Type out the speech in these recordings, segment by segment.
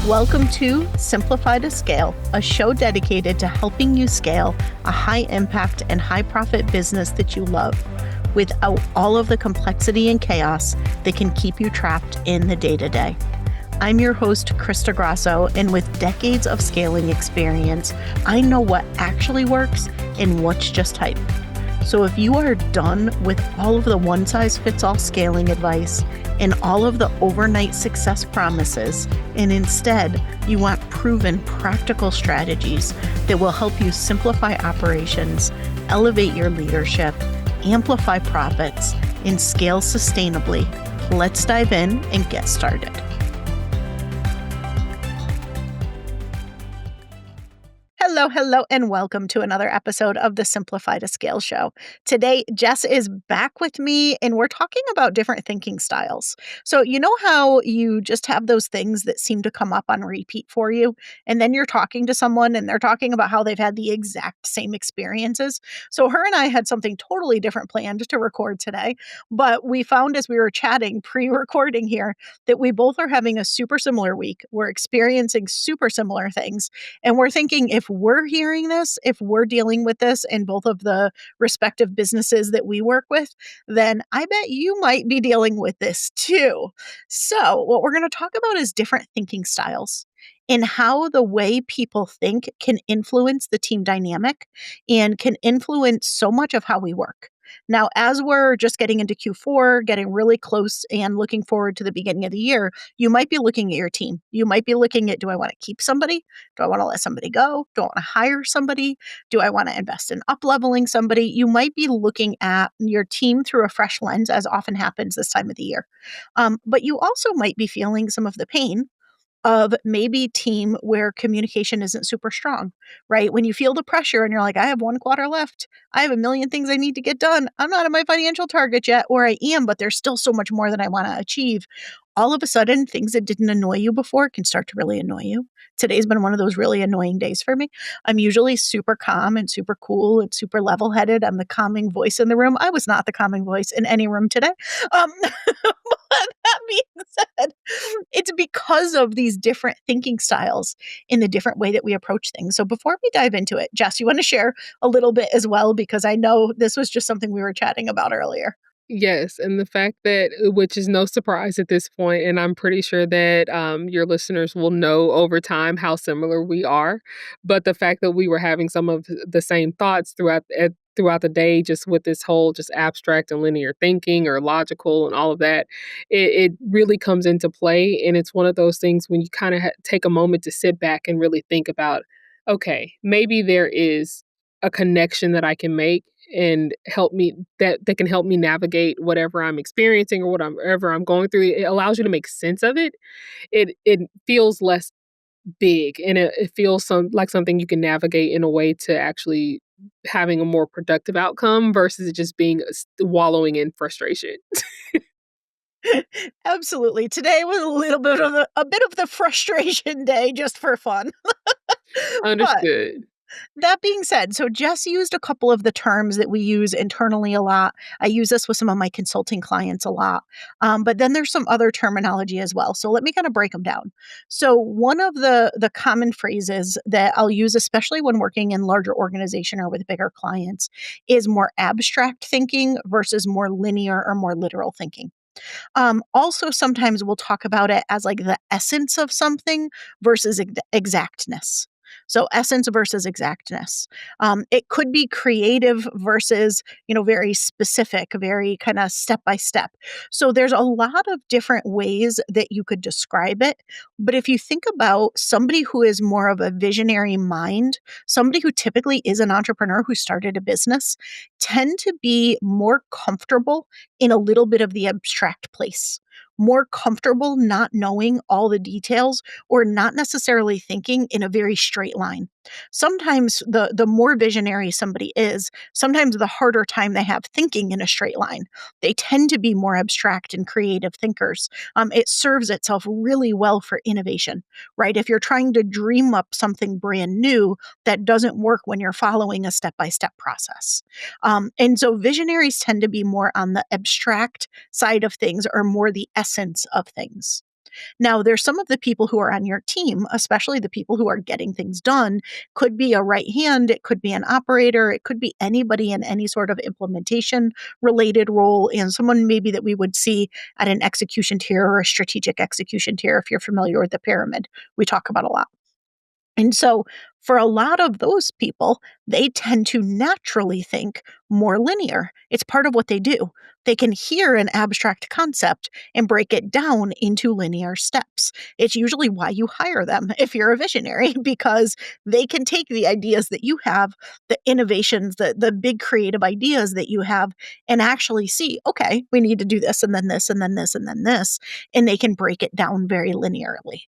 Welcome to Simplify to Scale, a show dedicated to helping you scale a high impact and high profit business that you love without all of the complexity and chaos that can keep you trapped in the day-to-day. I'm your host, Krista Grasso, and with decades of scaling experience, I know what actually works and what's just hype. So if you are done with all of the one-size-fits-all scaling advice and all of the overnight success promises, and instead you want proven practical strategies that will help you simplify operations, elevate your leadership, amplify profits, and scale sustainably, let's dive in and get started. Hello, and welcome to another episode of the Simplify to Scale show. Today, Jess is back with me, and we're talking about different thinking styles. So you know how you just have those things that seem to come up on repeat for you, and then you're talking to someone, and they're talking about how they've had the exact same experiences? So her and I had something totally different planned to record today, but we found as we were chatting pre-recording here that we both are having a super similar week. We're experiencing super similar things, and we're thinking if we're hearing this, if we're dealing with this in both of the respective businesses that we work with, then I bet you might be dealing with this too. So, what we're going to talk about is different thinking styles and how the way people think can influence the team dynamic and can influence so much of how we work. Now, as we're just getting into Q4, getting really close and looking forward to the beginning of the year, you might be looking at your team. You might be looking at, do I want to keep somebody? Do I want to let somebody go? Do I want to hire somebody? Do I want to invest in up-leveling somebody? You might be looking at your team through a fresh lens, as often happens this time of the year. But you also might be feeling some of the pain of maybe team where communication isn't super strong, right? When you feel the pressure and you're like, I have one quarter left. I have a million things I need to get done. I'm not at my financial target yet, or I am, but there's still so much more that I want to achieve. All of a sudden, things that didn't annoy you before can start to really annoy you. Today's been one of those really annoying days for me. I'm usually super calm and super cool and super level-headed. I'm the calming voice in the room. I was not the calming voice in any room today. But that being said, it's because of these different thinking styles in the different way that we approach things. So before we dive into it, Jess, you want to share a little bit as well? Because I know this was just something we were chatting about earlier. Yes, and the fact that which is no surprise at this point, and I'm pretty sure that, your listeners will know over time how similar we are, but the fact that we were having some of the same thoughts throughout the day, just with this whole just abstract and linear thinking or logical and all of that, it really comes into play, and it's one of those things when you kinda take a moment to sit back and really think about, "Okay, maybe there is a connection that I can make and help me that can help me navigate whatever I'm experiencing or whatever I'm going through." It allows you to make sense of it. It feels less big, and it feels like something you can navigate in a way to actually having a more productive outcome versus it just being wallowing in frustration. Absolutely. Today was a little bit of a bit of the frustration day just for fun. But Understood. that being said, so Jess used a couple of the terms that we use internally a lot. I use this with some of my consulting clients a lot. But then there's some other terminology as well. So let me kind of break them down. So one of the common phrases that I'll use, especially when working in larger organization or with bigger clients, is more abstract thinking versus more linear or more literal thinking. Also, sometimes we'll talk about it as like the essence of something versus exactness. So essence versus exactness. It could be creative versus, very specific, very kind of step by step. So there's a lot of different ways that you could describe it. But if you think about somebody who is more of a visionary mind, somebody who typically is an entrepreneur who started a business, tend to be more comfortable in a little bit of the abstract place, more comfortable not knowing all the details or not necessarily thinking in a very straight line. Sometimes the more visionary somebody is, sometimes the harder time they have thinking in a straight line. They tend to be more abstract and creative thinkers. It serves itself really well for innovation, right? If you're trying to dream up something brand new, that doesn't work when you're following a step-by-step process. And so visionaries tend to be more on the abstract side of things or more the essence of things. Now, there's some of the people who are on your team, especially the people who are getting things done, could be a right hand, it could be an operator, it could be anybody in any sort of implementation related role, and someone maybe that we would see at an execution tier or a strategic execution tier if you're familiar with the pyramid we talk about a lot. And so, for a lot of those people, they tend to naturally think more linear. It's part of what they do. They can hear an abstract concept and break it down into linear steps. It's usually why you hire them if you're a visionary, because they can take the ideas that you have, the innovations, the big creative ideas that you have, and actually see, okay, we need to do this and then this and then this and then this. And they can break it down very linearly.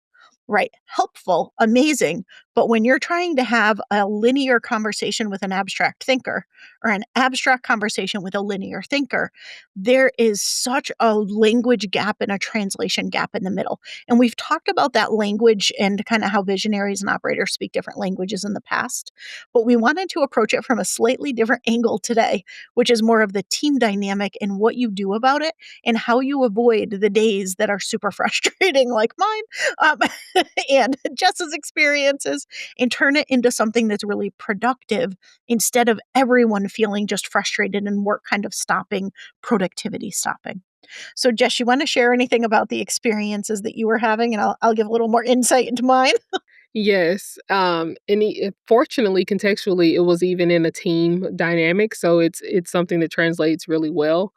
Right. Helpful, amazing. But when you're trying to have a linear conversation with an abstract thinker or an abstract conversation with a linear thinker, there is such a language gap and a translation gap in the middle. And we've talked about that language and kind of how visionaries and operators speak different languages in the past. But we wanted to approach it from a slightly different angle today, which is more of the team dynamic and what you do about it and how you avoid the days that are super frustrating, like mine. Um, and Jess's experiences and turn it into something that's really productive instead of everyone feeling just frustrated and work kind of stopping, productivity stopping. So, Jess, you want to share anything about the experiences that you were having? And I'll give a little more insight into mine. Yes, fortunately, contextually, it was even in a team dynamic, so it's something that translates really well.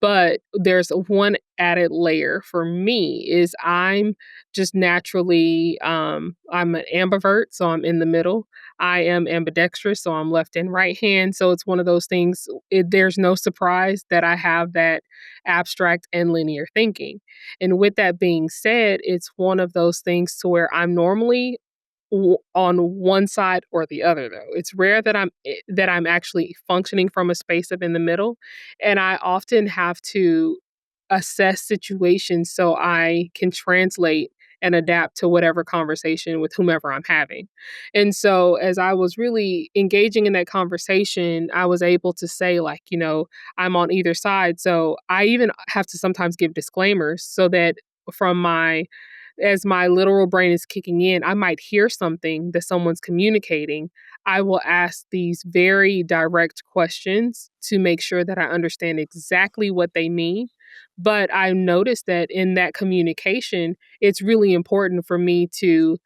But there's one added layer for me is I'm just naturally I'm an ambivert, so I'm in the middle. I am ambidextrous, so I'm left and right hand. So it's one of those things. There's no surprise that I have that abstract and linear thinking. And with that being said, it's one of those things to where I'm normally on one side or the other though. It's rare that I'm actually functioning from a space of in the middle, and I often have to assess situations so I can translate and adapt to whatever conversation with whomever I'm having. And so as I was really engaging in that conversation, I was able to say like, I'm on either side. So I even have to sometimes give disclaimers so that from my as my literal brain is kicking in, I might hear something that someone's communicating. I will ask these very direct questions to make sure that I understand exactly what they mean. But I noticed that in that communication, it's really important for me to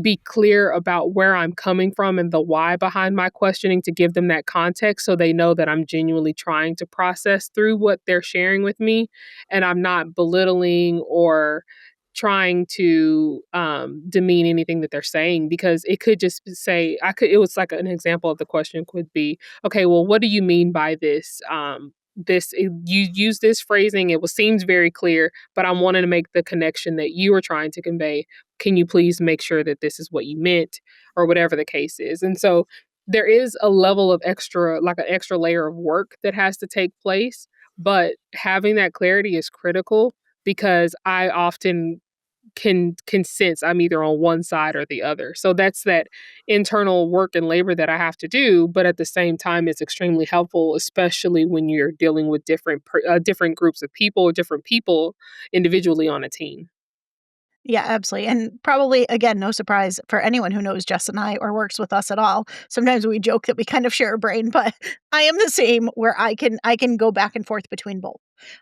be clear about where I'm coming from and the why behind my questioning to give them that context so they know that I'm genuinely trying to process through what they're sharing with me and I'm not belittling or trying to demean anything that they're saying because it could just say it was like an example of the question could be, okay, well, what do you mean by this? You use this phrasing, it was seems very clear, but I'm wanting to make the connection that you are trying to convey. Can you please make sure that this is what you meant or whatever the case is? And so there is a level of extra, like an extra layer of work that has to take place, but having that clarity is critical because I often can sense I'm either on one side or the other. So that's that internal work and labor that I have to do, but at the same time it's extremely helpful especially when you're dealing with different groups of people or different people individually on a team. Yeah, absolutely. And probably, again, no surprise for anyone who knows Jess and I or works with us at all. Sometimes we joke that we kind of share a brain, but I am the same where I can go back and forth between both.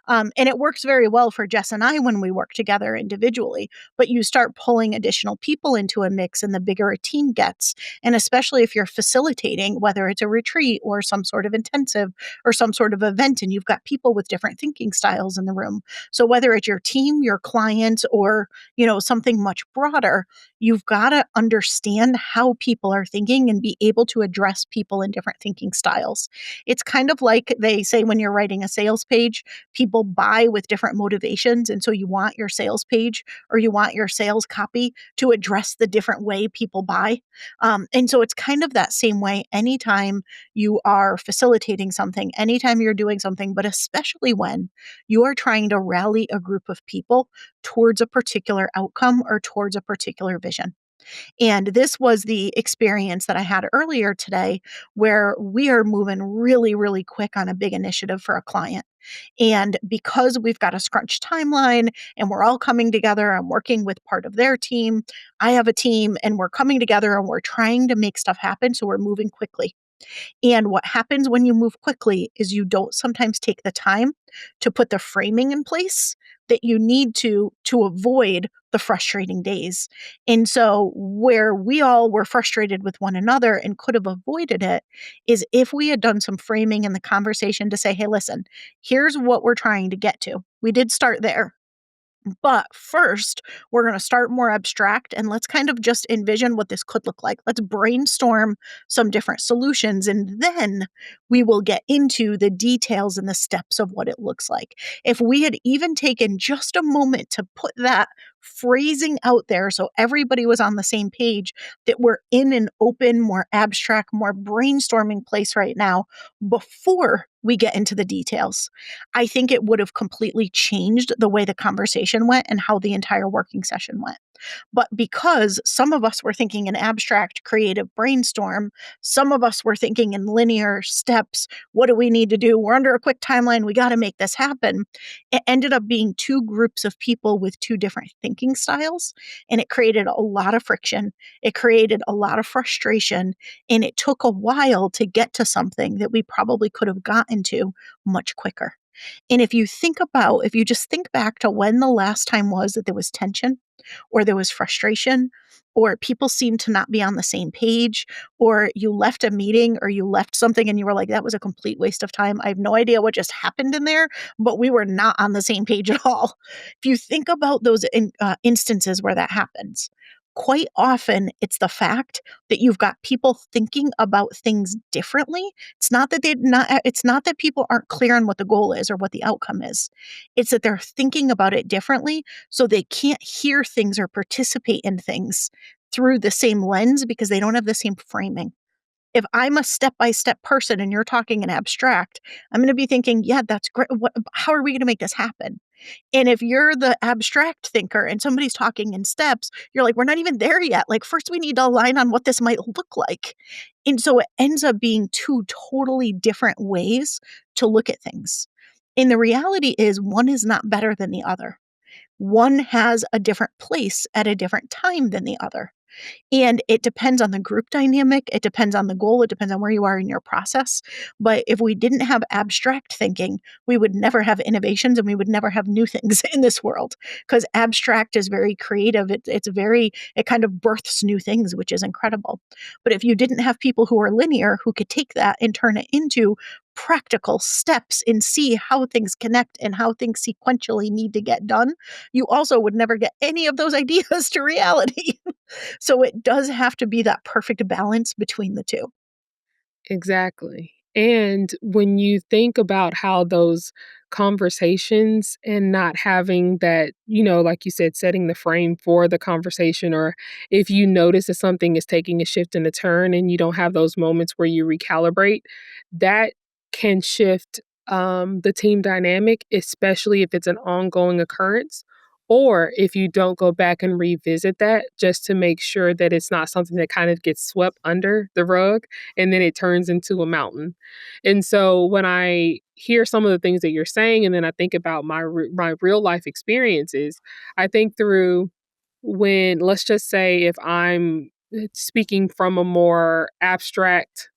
And it works very well for Jess and I when we work together individually. But you start pulling additional people into a mix, and the bigger a team gets. And especially if you're facilitating, whether it's a retreat or some sort of intensive or some sort of event, and you've got people with different thinking styles in the room. So whether it's your team, your client, or something much broader, you've got to understand how people are thinking and be able to address people in different thinking styles. It's kind of like they say when you're writing a sales page, people buy with different motivations. And so you want your sales page or you want your sales copy to address the different way people buy. And so it's kind of that same way anytime you are facilitating something, anytime you're doing something, but especially when you are trying to rally a group of people towards a particular outcome or towards a particular vision. And this was the experience that I had earlier today where we are moving really, really quick on a big initiative for a client. And because we've got a scrunch timeline and we're all coming together, I'm working with part of their team, I have a team, and we're coming together and we're trying to make stuff happen. So we're moving quickly. And what happens when you move quickly is you don't sometimes take the time to put the framing in place that you need to avoid the frustrating days. And so where we all were frustrated with one another and could have avoided it is if we had done some framing in the conversation to say, "Hey, listen, here's what we're trying to get to." We did start there. But first, we're going to start more abstract and let's kind of just envision what this could look like. Let's brainstorm some different solutions and then we will get into the details and the steps of what it looks like. If we had even taken just a moment to put that phrasing out there so everybody was on the same page that we're in an open, more abstract, more brainstorming place right now before we get into the details, I think it would have completely changed the way the conversation went and how the entire working session went. But because some of us were thinking in abstract, creative brainstorm, some of us were thinking in linear steps. What do we need to do? We're under a quick timeline. We got to make this happen. It ended up being two groups of people with two different thinking styles. And it created a lot of friction. It created a lot of frustration. And it took a while to get to something that we probably could have gotten to much quicker. And if you just think back to when the last time was that there was tension or there was frustration or people seemed to not be on the same page or you left a meeting or you left something and you were like, that was a complete waste of time. I have no idea what just happened in there, but we were not on the same page at all. If you think about those instances where that happens, quite often it's the fact that you've got people thinking about things differently. It's not that people aren't clear on what the goal is or what the outcome is. It's that they're thinking about it differently so they can't hear things or participate in things through the same lens because they don't have the same framing. If I'm a step-by-step person and you're talking in abstract, I'm going to be thinking, yeah, that's great. How are we going to make this happen? And if you're the abstract thinker and somebody's talking in steps, you're like, we're not even there yet. Like, first, we need to align on what this might look like. And so it ends up being two totally different ways to look at things. And the reality is, one is not better than the other. One has a different place at a different time than the other. And it depends on the group dynamic, it depends on the goal, it depends on where you are in your process. But if we didn't have abstract thinking, we would never have innovations and we would never have new things in this world because abstract is very creative. It kind of births new things, which is incredible. But if you didn't have people who are linear who could take that and turn it into practical steps and see how things connect and how things sequentially need to get done, you also would never get any of those ideas to reality. So it does have to be that perfect balance between the two. Exactly. And when you think about how those conversations and not having that, like you said, setting the frame for the conversation, or if you notice that something is taking a shift and a turn and you don't have those moments where you recalibrate, that can shift the team dynamic, especially if it's an ongoing occurrence. Or if you don't go back and revisit that just to make sure that it's not something that kind of gets swept under the rug and then it turns into a mountain. And so when I hear some of the things that you're saying, and then I think about my real life experiences, I think through when, let's just say, if I'm speaking from a more abstract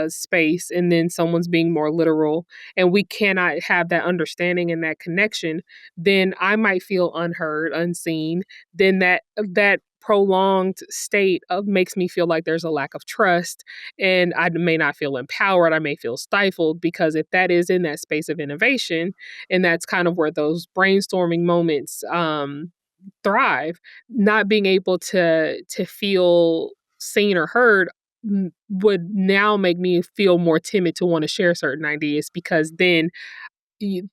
space and then someone's being more literal and we cannot have that understanding and that connection, then I might feel unheard, unseen. Then that prolonged state of makes me feel like there's a lack of trust and I may not feel empowered. I may feel stifled because if that is in that space of innovation, and that's kind of where those brainstorming moments thrive, not being able to feel seen or heard would now make me feel more timid to want to share certain ideas because then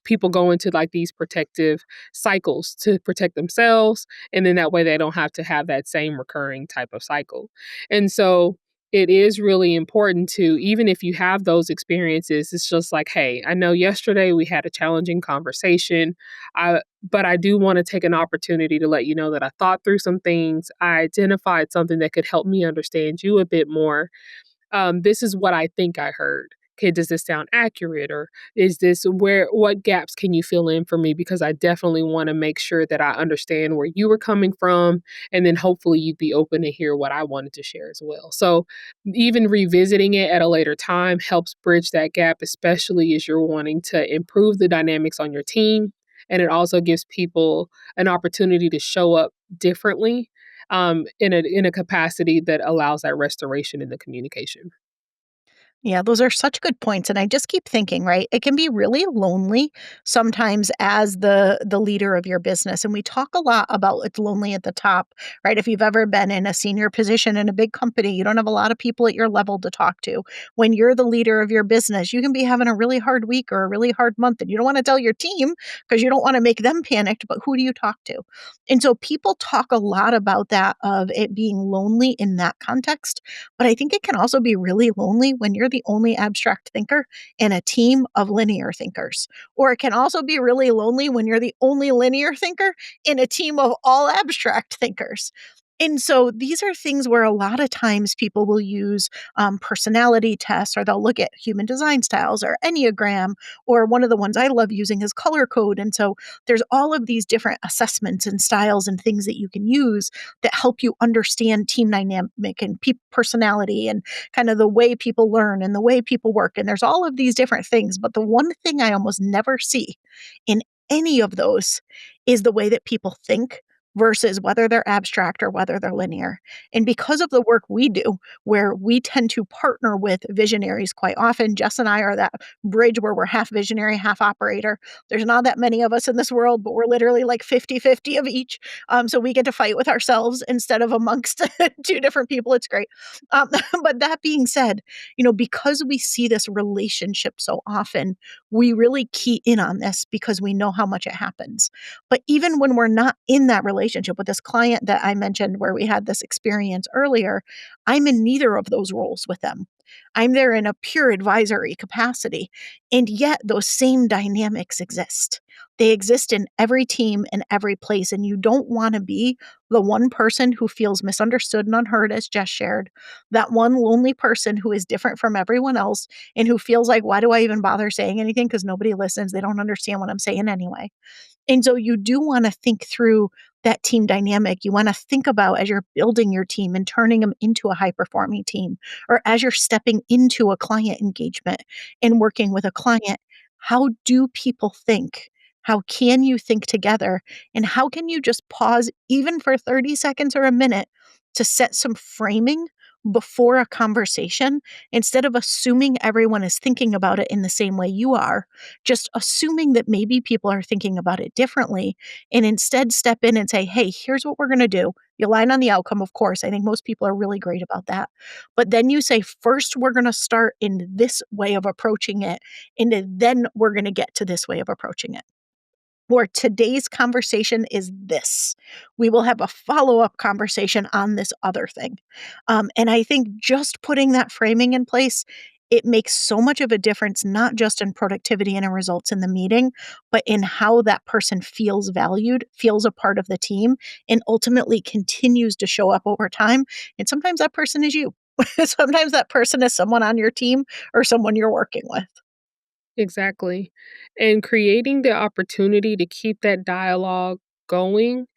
people go into like these protective cycles to protect themselves, and then that way they don't have to have that same recurring type of cycle. And so it is really important to, even if you have those experiences, it's just like, hey, I know yesterday we had a challenging conversation, but I do want to take an opportunity to let you know that I thought through some things, I identified something that could help me understand you a bit more. This is what I think I heard. okay, does this sound accurate? Or is this where, what gaps can you fill in for me? Because I definitely want to make sure that I understand where you were coming from. And then hopefully you'd be open to hear what I wanted to share as well. So even revisiting it at a later time helps bridge that gap, especially as you're wanting to improve the dynamics on your team. And it also gives people an opportunity to show up differently, in a capacity that allows that restoration in the communication. Yeah, those are such good points, and I just keep thinking, right? It can be really lonely sometimes as the leader of your business, and we talk a lot about it's lonely at the top, right? If you've ever been in a senior position in a big company, you don't have a lot of people at your level to talk to. When you're the leader of your business, you can be having a really hard week or a really hard month, and you don't want to tell your team because you don't want to make them panicked, but who do you talk to? And so people talk a lot about that of it being lonely in that context, but I think it can also be really lonely when you're the only abstract thinker in a team of linear thinkers. Or it can also be really lonely when you're the only linear thinker in a team of all abstract thinkers. And so these are things where a lot of times people will use personality tests, or they'll look at human design styles or Enneagram, or one of the ones I love using is color code. And so there's all of these different assessments and styles and things that you can use that help you understand team dynamic and personality and kind of the way people learn and the way people work. And there's all of these different things. But the one thing I almost never see in any of those is the way that people think versus whether they're abstract or whether they're linear. And because of the work we do, where we tend to partner with visionaries quite often, Jess and I are that bridge where we're half visionary, half operator. There's not that many of us in this world, but we're literally like 50-50 of each. So we get to fight with ourselves instead of amongst two different people. It's great. Um, but that being said, because we see this relationship so often, we really key in on this because we know how much it happens. But even when we're not in that relationship with this client that I mentioned where we had this experience earlier, I'm in neither of those roles with them. I'm there in a pure advisory capacity. And yet those same dynamics exist. They exist in every team and every place. And you don't want to be the one person who feels misunderstood and unheard, as Jess shared, that one lonely person who is different from everyone else and who feels like, why do I even bother saying anything? Because nobody listens. They don't understand what I'm saying anyway. And so you do wanna think through that team dynamic. You wanna think about as you're building your team and turning them into a high performing team, or as you're stepping into a client engagement and working with a client, how do people think? How can you think together? And how can you just pause even for 30 seconds or a minute to set some framing before a conversation instead of assuming everyone is thinking about it in the same way you are, just assuming that maybe people are thinking about it differently, and instead step in and say, hey, here's what we're going to do. You align on the outcome, of course. I think most people are really great about that. But then you say, first, we're going to start in this way of approaching it, and then we're going to get to this way of approaching it. Or today's conversation is this. We will have a follow up conversation on this other thing. And I think just putting that framing in place, it makes so much of a difference, not just in productivity and in results in the meeting, but in how that person feels valued, feels a part of the team, and ultimately continues to show up over time. And sometimes that person is you. Sometimes that person is someone on your team or someone you're working with. Exactly. And creating the opportunity to keep that dialogue going,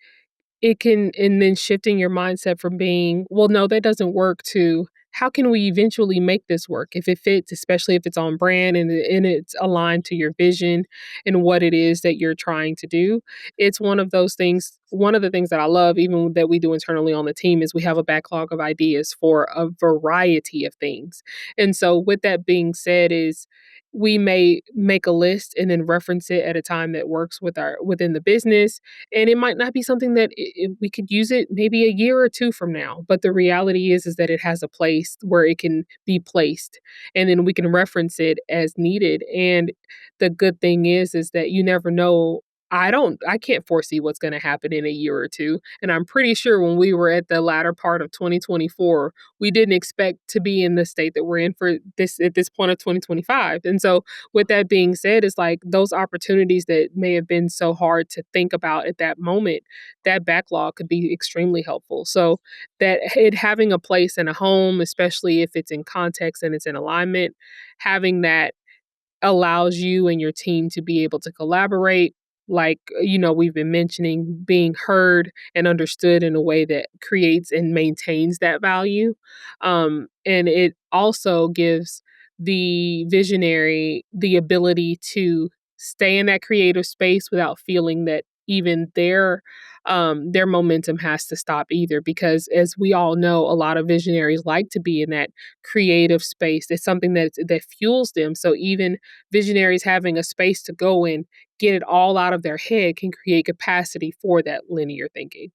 it can, and then shifting your mindset from being, "Well, no, that doesn't work," to, "How can we eventually make this work?" If it fits, especially if it's on brand and it's aligned to your vision and what it is that you're trying to do. It's one of the things that I love, even that we do internally on the team, is we have a backlog of ideas for a variety of things. And so with that being said is, we may make a list and then reference it at a time that works within the business, and it might not be something that we could use it maybe a year or two from now. But the reality is that it has a place where it can be placed, and then we can reference it as needed. And the good thing is that you never know I can't foresee what's going to happen in a year or two. And I'm pretty sure when we were at the latter part of 2024, we didn't expect to be in the state that we're in for this at this point of 2025. And so with that being said, it's like those opportunities that may have been so hard to think about at that moment, that backlog could be extremely helpful. So that it having a place in a home, especially if it's in context and it's in alignment, having that allows you and your team to be able to collaborate. Like, we've been mentioning being heard and understood in a way that creates and maintains that value. And it also gives the visionary the ability to stay in that creative space without feeling that even their momentum has to stop either, because as we all know, a lot of visionaries like to be in that creative space. It's something that fuels them. So even visionaries having a space to go and get it all out of their head can create capacity for that linear thinking.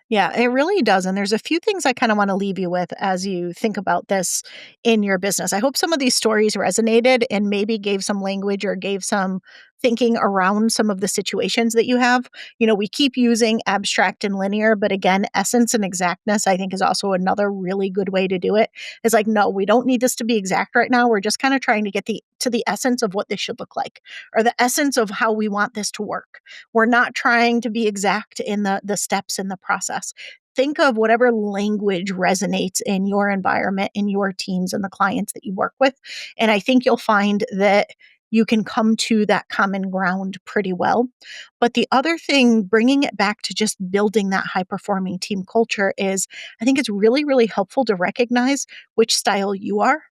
Yeah, it really does. And there's a few things I kind of want to leave you with as you think about this in your business. I hope some of these stories resonated and maybe gave some language or gave some thinking around some of the situations that you have. We keep using abstract and linear, but again, essence and exactness, I think, is also another really good way to do it. It's like, no, we don't need this to be exact right now. We're just kind of trying to get to the essence of what this should look like, or the essence of how we want this to work. We're not trying to be exact in the steps in the process. Think of whatever language resonates in your environment, in your teams, and the clients that you work with. And I think you'll find that you can come to that common ground pretty well. But the other thing, bringing it back to just building that high performing team culture, is I think it's really, really helpful to recognize which style you are.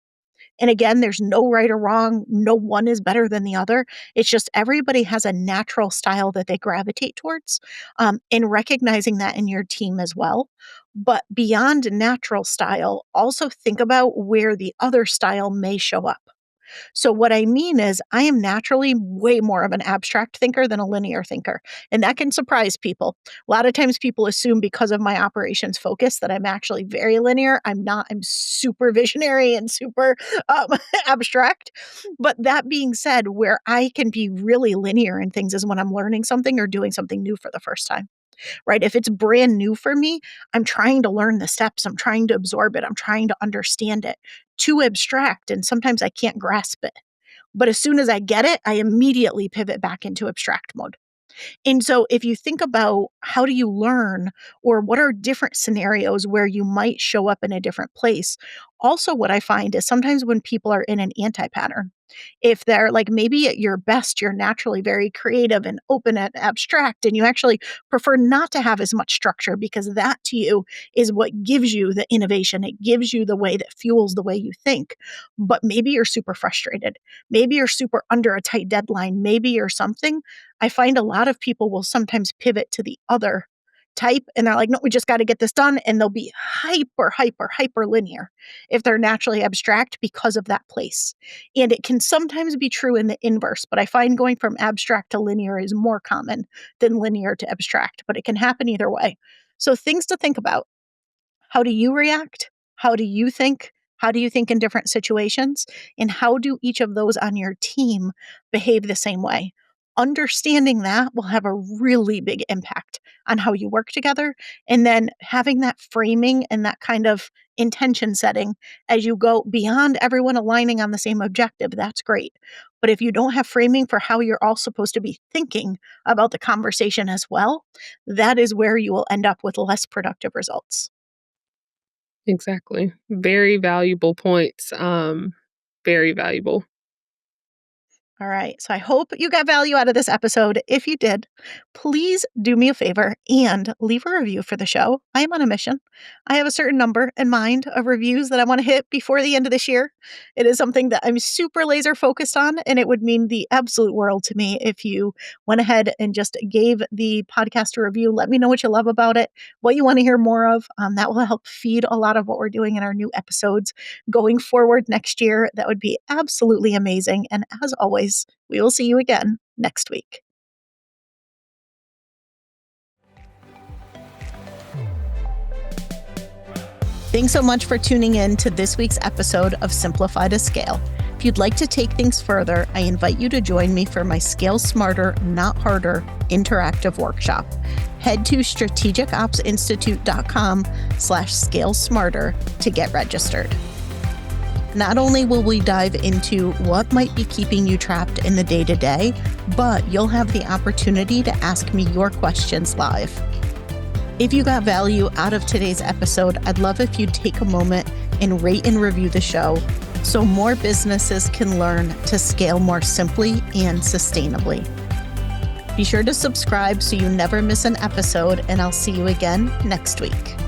And again, there's no right or wrong. No one is better than the other. It's just everybody has a natural style that they gravitate towards, and recognizing that in your team as well. But beyond natural style, also think about where the other style may show up. So, what I mean is, I am naturally way more of an abstract thinker than a linear thinker. And that can surprise people. A lot of times people assume because of my operations focus that I'm actually very linear. I'm not. I'm super visionary and super abstract. But that being said, where I can be really linear in things is when I'm learning something or doing something new for the first time, right? If it's brand new for me, I'm trying to learn the steps, I'm trying to absorb it, I'm trying to understand it. Too abstract, and sometimes I can't grasp it. But as soon as I get it, I immediately pivot back into abstract mode. And so if you think about how do you learn, or what are different scenarios where you might show up in a different place, also what I find is sometimes when people are in an anti-pattern, if they're like maybe at your best, you're naturally very creative and open and abstract, and you actually prefer not to have as much structure because that to you is what gives you the innovation. It gives you the way that fuels the way you think. But maybe you're super frustrated. Maybe you're super under a tight deadline. Maybe you're something. I find a lot of people will sometimes pivot to the other type, and they're like, no, we just got to get this done. And they'll be hyper, hyper, hyper linear if they're naturally abstract because of that place. And it can sometimes be true in the inverse, but I find going from abstract to linear is more common than linear to abstract, but it can happen either way. So things to think about: how do you react? How do you think? How do you think in different situations? And how do each of those on your team behave the same way? Understanding that will have a really big impact on how you work together. And then having that framing and that kind of intention setting as you go beyond everyone aligning on the same objective, that's great. But if you don't have framing for how you're all supposed to be thinking about the conversation as well, that is where you will end up with less productive results. Exactly. Very valuable points. Very valuable. All right. So I hope you got value out of this episode. If you did, please do me a favor and leave a review for the show. I am on a mission. I have a certain number in mind of reviews that I want to hit before the end of this year. It is something that I'm super laser focused on, and it would mean the absolute world to me if you went ahead and just gave the podcast a review. Let me know what you love about it, what you want to hear more of. That will help feed a lot of what we're doing in our new episodes going forward next year. That would be absolutely amazing. And as always, we will see you again next week. Thanks so much for tuning in to this week's episode of Simplify to Scale. If If you'd like to take things further, I invite you to join me for my Scale Smarter, Not Harder interactive workshop. Head to strategicopsinstitute.com/scalesmarter to get registered. Not only will we dive into what might be keeping you trapped in the day-to-day, but you'll have the opportunity to ask me your questions live. If you got value out of today's episode, I'd love if you'd take a moment and rate and review the show so more businesses can learn to scale more simply and sustainably. Be sure to subscribe so you never miss an episode, and I'll see you again next week.